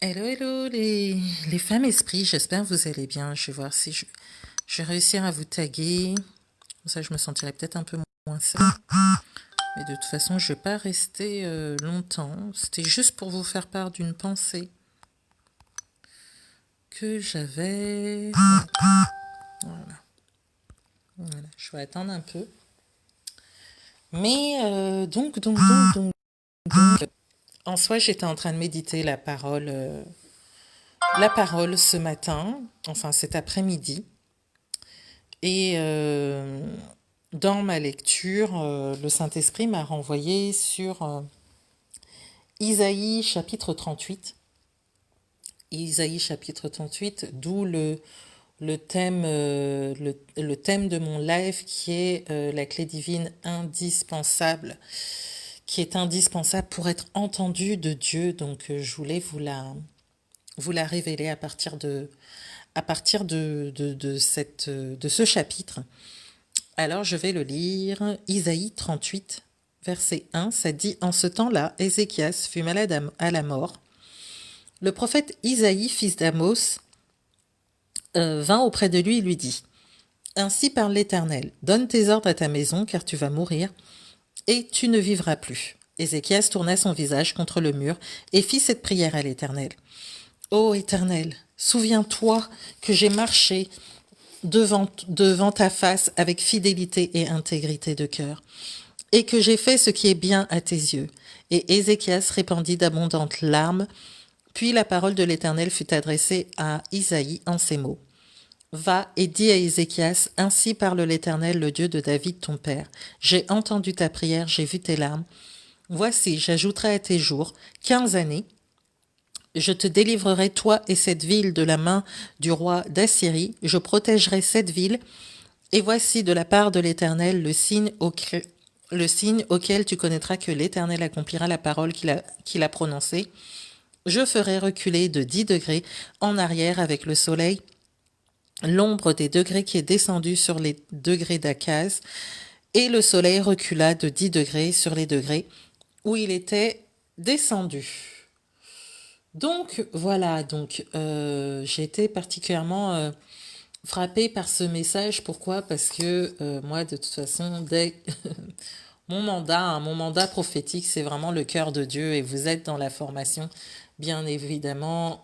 Hello, hello les femmes esprits, j'espère que vous allez bien. Je vais voir si je vais réussir à vous taguer. Comme ça, je me sentirai peut-être un peu moins seule. Mais de toute façon, je ne vais pas rester longtemps. C'était juste pour vous faire part d'une pensée que j'avais. Voilà. Voilà, je vais attendre un peu. Mais donc, en soi, j'étais en train de méditer la parole ce matin, enfin cet après-midi. Et dans ma lecture, le Saint-Esprit m'a renvoyé sur Isaïe chapitre 38. Isaïe chapitre 38, d'où le thème, le thème de mon live qui est la clé divine indispensable, qui est indispensable pour être entendu de Dieu. Donc je voulais vous la révéler à partir de ce chapitre. Alors je vais le lire. Isaïe 38, verset 1, ça dit: En ce temps-là, Ézéchias fut malade à la mort. Le prophète Isaïe, fils d'Amos, vint auprès de lui et lui dit: Ainsi parle l'Éternel, donne tes ordres à ta maison, car tu vas mourir, et tu ne vivras plus. Ézéchias tourna son visage contre le mur et fit cette prière à l'Éternel. Ô Éternel, souviens-toi que j'ai marché devant ta face avec fidélité et intégrité de cœur, et que j'ai fait ce qui est bien à tes yeux. Et Ézéchias répandit d'abondantes larmes. Puis la parole de l'Éternel fut adressée à Isaïe en ces mots. Va et dis à Ézéchias, ainsi parle l'Éternel, le Dieu de David ton père. J'ai entendu ta prière, j'ai vu tes larmes. Voici, j'ajouterai à tes jours 15 années. Je te délivrerai, toi et cette ville, de la main du roi d'Assyrie. Je protégerai cette ville. Et voici de la part de l'Éternel le signe auquel tu connaîtras que l'Éternel accomplira la parole qu'il a prononcée. Je ferai reculer de 10 degrés en arrière avec le soleil l'ombre des degrés qui est descendue sur les degrés d'Akaz, et le soleil recula de 10 degrés sur les degrés où il était descendu. Donc voilà, j'ai été particulièrement frappée par ce message. Pourquoi? Parce que moi, de toute façon, dès mon mandat prophétique, c'est vraiment le cœur de Dieu, et vous êtes dans la formation, bien évidemment,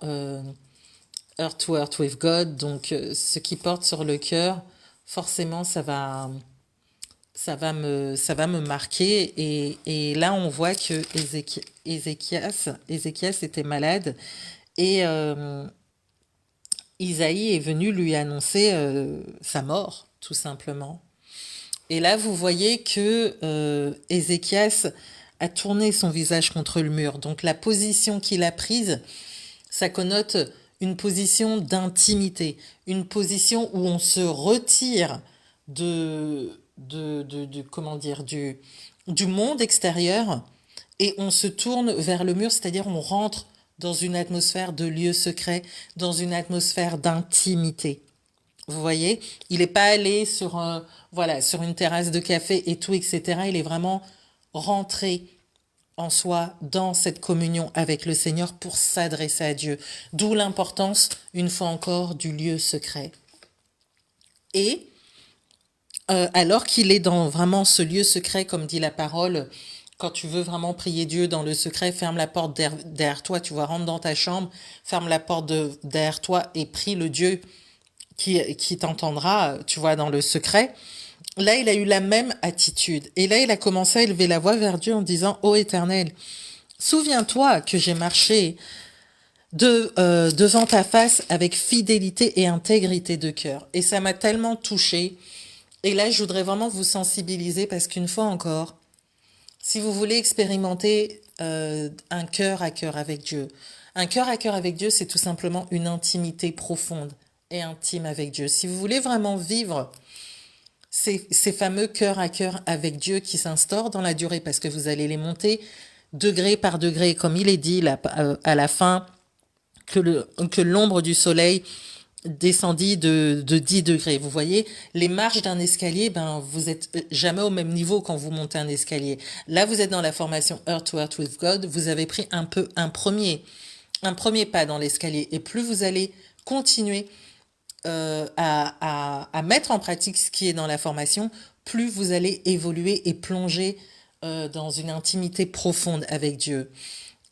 Earth to Earth with God. Donc, ce qui porte sur le cœur, forcément, ça va me marquer. Et là, on voit que Ézéchias était malade, et Isaïe est venu lui annoncer sa mort, tout simplement. Et là, vous voyez que Ézéchias a tourné son visage contre le mur. Donc la position qu'il a prise, ça connote une position d'intimité, une position où on se retire comment dire, du monde extérieur, et on se tourne vers le mur, c'est-à-dire on rentre dans une atmosphère de lieu secret, dans une atmosphère d'intimité. Vous voyez, il n'est pas allé voilà, sur une terrasse de café et tout, etc. Il est vraiment rentré en soi dans cette communion avec le Seigneur pour s'adresser à Dieu. D'où l'importance, une fois encore, du lieu secret. Et alors qu'il est dans vraiment ce lieu secret, comme dit la parole, quand tu veux vraiment prier Dieu dans le secret, ferme la porte derrière toi, tu vois, rentre dans ta chambre, ferme la porte derrière toi et prie le Dieu qui t'entendra, tu vois, dans le secret. Là, il a eu la même attitude. Et là, il a commencé à élever la voix vers Dieu en disant: Ô Éternel, souviens-toi que j'ai marché devant ta face avec fidélité et intégrité de cœur. Et ça m'a tellement touchée. Et là, je voudrais vraiment vous sensibiliser, parce qu'une fois encore, si vous voulez expérimenter un cœur à cœur avec Dieu, un cœur à cœur avec Dieu, c'est tout simplement une intimité profonde et intime avec Dieu. Si vous voulez vraiment vivre ces fameux cœur à cœur avec Dieu qui s'instaurent dans la durée, parce que vous allez les monter degré par degré, comme il est dit là, à la fin, que l'ombre du soleil descendit de 10 degrés. Vous voyez, les marches d'un escalier, ben, vous êtes jamais au même niveau quand vous montez un escalier. Là, vous êtes dans la formation Earth to Earth with God, vous avez pris un premier un premier pas dans l'escalier. Et plus vous allez continuer à mettre en pratique ce qui est dans la formation, plus vous allez évoluer et plonger dans une intimité profonde avec Dieu.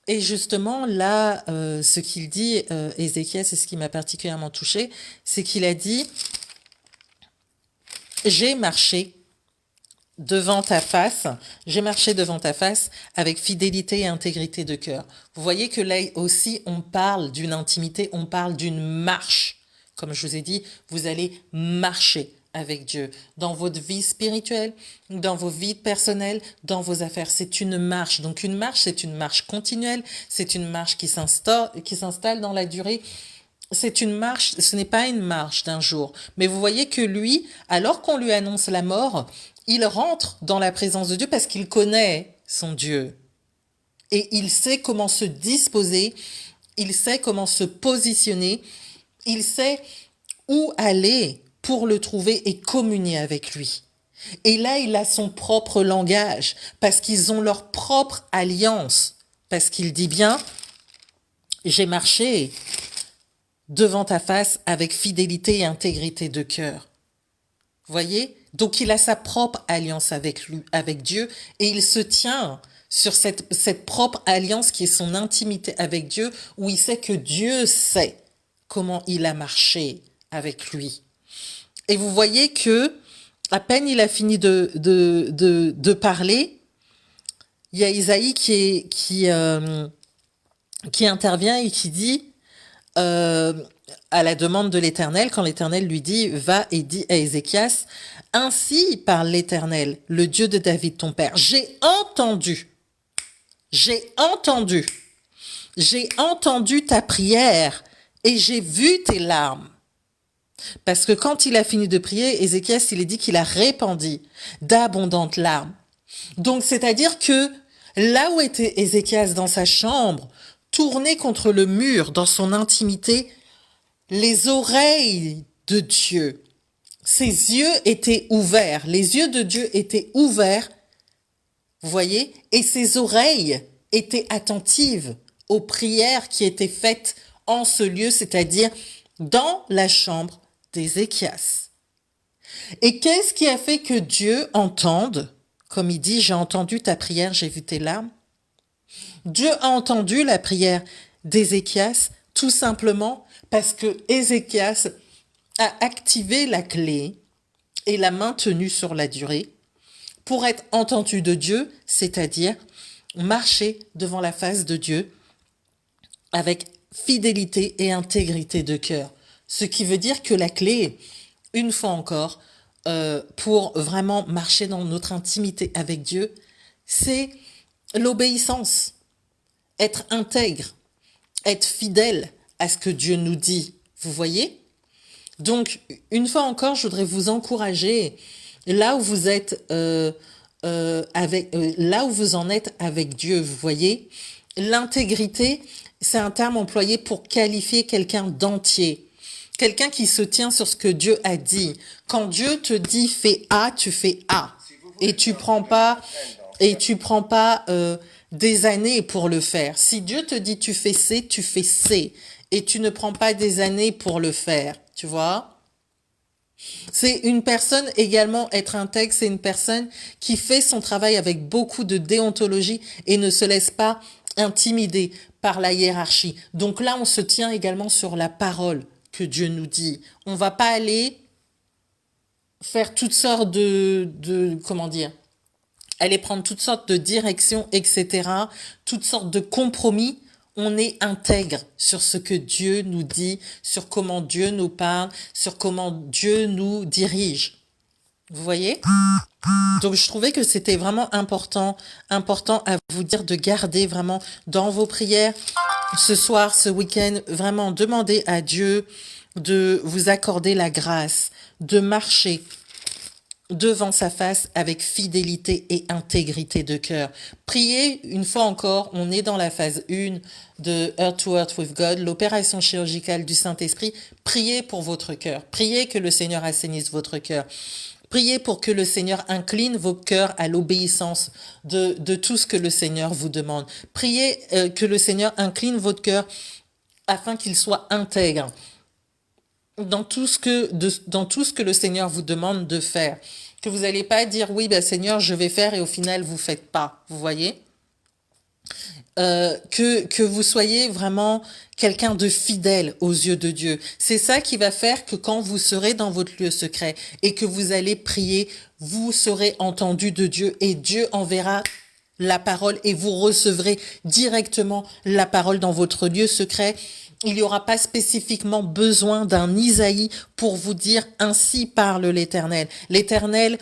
Et justement, là, ce qu'il dit, Ézéchiel, c'est ce qui m'a particulièrement touché, c'est qu'il a dit, j'ai marché devant ta face, j'ai marché devant ta face avec fidélité et intégrité de cœur. Vous voyez que là aussi, on parle d'une intimité, on parle d'une marche. Comme je vous ai dit, vous allez marcher avec Dieu dans votre vie spirituelle, dans vos vies personnelles, dans vos affaires. C'est une marche. Donc une marche, c'est une marche continuelle, c'est une marche qui s'installe dans la durée. C'est une marche, ce n'est pas une marche d'un jour. Mais vous voyez que lui, alors qu'on lui annonce la mort, il rentre dans la présence de Dieu parce qu'il connaît son Dieu. Et il sait comment se disposer, il sait comment se positionner, il sait où aller pour le trouver et communier avec lui. Et là, il a son propre langage parce qu'ils ont leur propre alliance. Parce qu'il dit bien, j'ai marché devant ta face avec fidélité et intégrité de cœur. Voyez? Donc il a sa propre alliance avec lui, avec Dieu, et il se tient sur cette propre alliance qui est son intimité avec Dieu, où il sait que Dieu sait comment il a marché avec lui. Et vous voyez que, à peine il a fini de parler, il y a Isaïe qui intervient et qui dit, à la demande de l'Éternel, quand l'Éternel lui dit, va et dis à Ézéchias, ainsi parle l'Éternel, le Dieu de David ton père. J'ai entendu ta prière et j'ai vu tes larmes. Parce que quand il a fini de prier, Ézéchias, il est dit qu'il a répandu d'abondantes larmes. Donc, c'est-à-dire que là où était Ézéchias dans sa chambre, tourné contre le mur, dans son intimité, les oreilles de Dieu, ses yeux étaient ouverts, les yeux de Dieu étaient ouverts, vous voyez, et ses oreilles étaient attentives aux prières qui étaient faites en ce lieu, c'est-à-dire dans la chambre d'Ézéchias. Et qu'est-ce qui a fait que Dieu entende, comme il dit, j'ai entendu ta prière, j'ai vu tes larmes? Dieu a entendu la prière d'Ézéchias tout simplement parce que Ézéchias a activé la clé et l'a maintenue sur la durée pour être entendu de Dieu, c'est-à-dire marcher devant la face de Dieu avec fidélité et intégrité de cœur. Ce qui veut dire que la clé, une fois encore, pour vraiment marcher dans notre intimité avec Dieu, c'est l'obéissance, être intègre, être fidèle à ce que Dieu nous dit. Vous voyez? Donc, une fois encore, je voudrais vous encourager, là où vous êtes là où vous en êtes avec Dieu, vous voyez, l'intégrité, c'est un terme employé pour qualifier quelqu'un d'entier, quelqu'un qui se tient sur ce que Dieu a dit. Quand Dieu te dit fais A, tu fais A, et tu prends pas des années pour le faire. Si Dieu te dit tu fais C, tu fais C, et tu ne prends pas des années pour le faire, tu vois? C'est une personne également, être intègre, c'est une personne qui fait son travail avec beaucoup de déontologie et ne se laisse pas intimider par la hiérarchie. Donc là, on se tient également sur la parole que Dieu nous dit. On va pas aller faire toutes sortes comment dire, aller prendre toutes sortes de directions, etc., toutes sortes de compromis. On est intègre sur ce que Dieu nous dit, sur comment Dieu nous parle, sur comment Dieu nous dirige. Vous voyez? Donc, je trouvais que c'était vraiment important à vous dire de garder vraiment dans vos prières ce soir, ce week-end, vraiment demander à Dieu de vous accorder la grâce, de marcher devant sa face avec fidélité et intégrité de cœur. Priez, une fois encore, on est dans la phase 1 de Heart to Heart with God, l'opération chirurgicale du Saint-Esprit. Priez pour votre cœur. Priez que le Seigneur assainisse votre cœur. Priez pour que le Seigneur incline vos cœurs à l'obéissance de tout ce que le Seigneur vous demande. Priez que le Seigneur incline votre cœur afin qu'il soit intègre dans tout ce que le Seigneur vous demande de faire. Que vous n'allez pas dire, oui, ben, Seigneur, je vais faire et au final, vous faites pas. Vous voyez? Que vous soyez vraiment quelqu'un de fidèle aux yeux de Dieu. C'est ça qui va faire que quand vous serez dans votre lieu secret et que vous allez prier, vous serez entendu de Dieu et Dieu enverra la parole et vous recevrez directement la parole dans votre lieu secret. Il n'y aura pas spécifiquement besoin d'un Isaïe pour vous dire ainsi parle l'Éternel. L'Éternel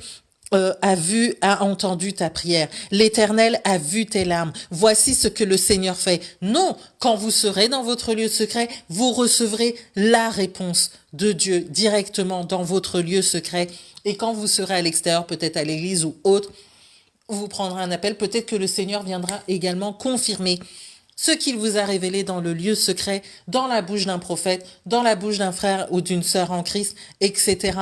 a entendu ta prière. L'Éternel a vu tes larmes. Voici ce que le Seigneur fait. Non, quand vous serez dans votre lieu secret, vous recevrez la réponse de Dieu directement dans votre lieu secret. Et quand vous serez à l'extérieur, peut-être à l'église ou autre, vous prendrez un appel. Peut-être que le Seigneur viendra également confirmer ce qu'il vous a révélé dans le lieu secret, dans la bouche d'un prophète, dans la bouche d'un frère ou d'une sœur en Christ, etc.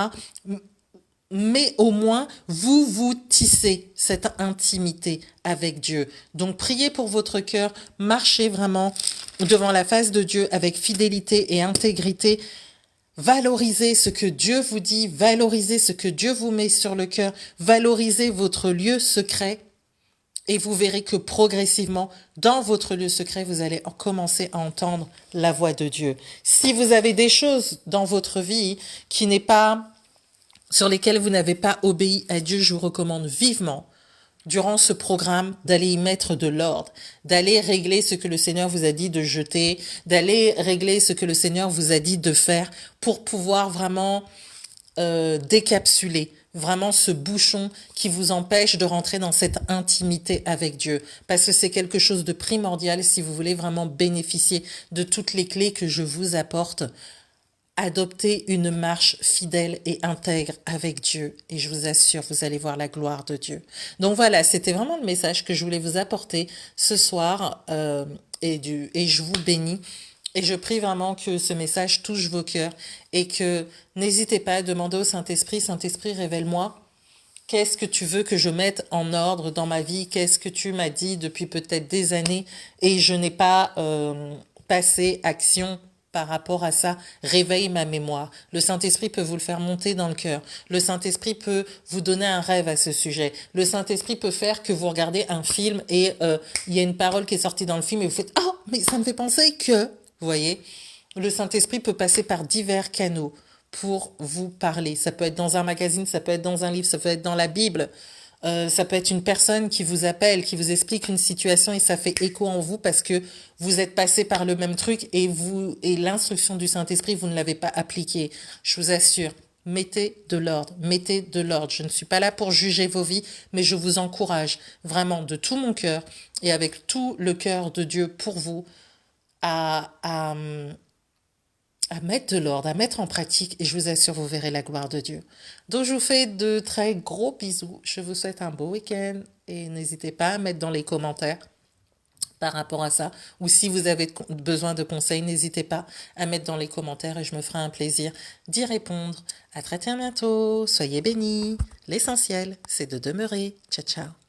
Mais au moins, vous tissez cette intimité avec Dieu. Donc, priez pour votre cœur, marchez vraiment devant la face de Dieu avec fidélité et intégrité. Valorisez ce que Dieu vous dit, valorisez ce que Dieu vous met sur le cœur, valorisez votre lieu secret. Et vous verrez que progressivement, dans votre lieu secret, vous allez commencer à entendre la voix de Dieu. Si vous avez des choses dans votre vie qui n'est pas, sur lesquelles vous n'avez pas obéi à Dieu, je vous recommande vivement, durant ce programme, d'aller y mettre de l'ordre, d'aller régler ce que le Seigneur vous a dit de jeter, d'aller régler ce que le Seigneur vous a dit de faire pour pouvoir vraiment décapsuler vraiment ce bouchon qui vous empêche de rentrer dans cette intimité avec Dieu. Parce que c'est quelque chose de primordial si vous voulez vraiment bénéficier de toutes les clés que je vous apporte. Adoptez une marche fidèle et intègre avec Dieu et je vous assure, vous allez voir la gloire de Dieu. Donc voilà, c'était vraiment le message que je voulais vous apporter ce soir et je vous bénis. Et je prie vraiment que ce message touche vos cœurs et que n'hésitez pas à demander au Saint-Esprit, Saint-Esprit, révèle-moi, qu'est-ce que tu veux que je mette en ordre dans ma vie? Qu'est-ce que tu m'as dit depuis peut-être des années et je n'ai pas passé action par rapport à ça? Réveille ma mémoire. Le Saint-Esprit peut vous le faire monter dans le cœur. Le Saint-Esprit peut vous donner un rêve à ce sujet. Le Saint-Esprit peut faire que vous regardez un film et il y a une parole qui est sortie dans le film et vous faites « Oh, mais ça me fait penser que... » Vous voyez, le Saint-Esprit peut passer par divers canaux pour vous parler. Ça peut être dans un magazine, ça peut être dans un livre, ça peut être dans la Bible. Ça peut être une personne qui vous appelle, qui vous explique une situation et ça fait écho en vous parce que vous êtes passé par le même truc et l'instruction du Saint-Esprit, vous ne l'avez pas appliquée. Je vous assure, mettez de l'ordre, mettez de l'ordre. Je ne suis pas là pour juger vos vies, mais je vous encourage vraiment de tout mon cœur et avec tout le cœur de Dieu pour vous à mettre de l'ordre, à mettre en pratique et je vous assure, vous verrez la gloire de Dieu. Donc, je vous fais de très gros bisous. Je vous souhaite un beau week-end et n'hésitez pas à mettre dans les commentaires par rapport à ça. Ou si vous avez besoin de conseils, n'hésitez pas à mettre dans les commentaires et je me ferai un plaisir d'y répondre. À très bientôt. Soyez bénis. L'essentiel, c'est de demeurer. Ciao, ciao.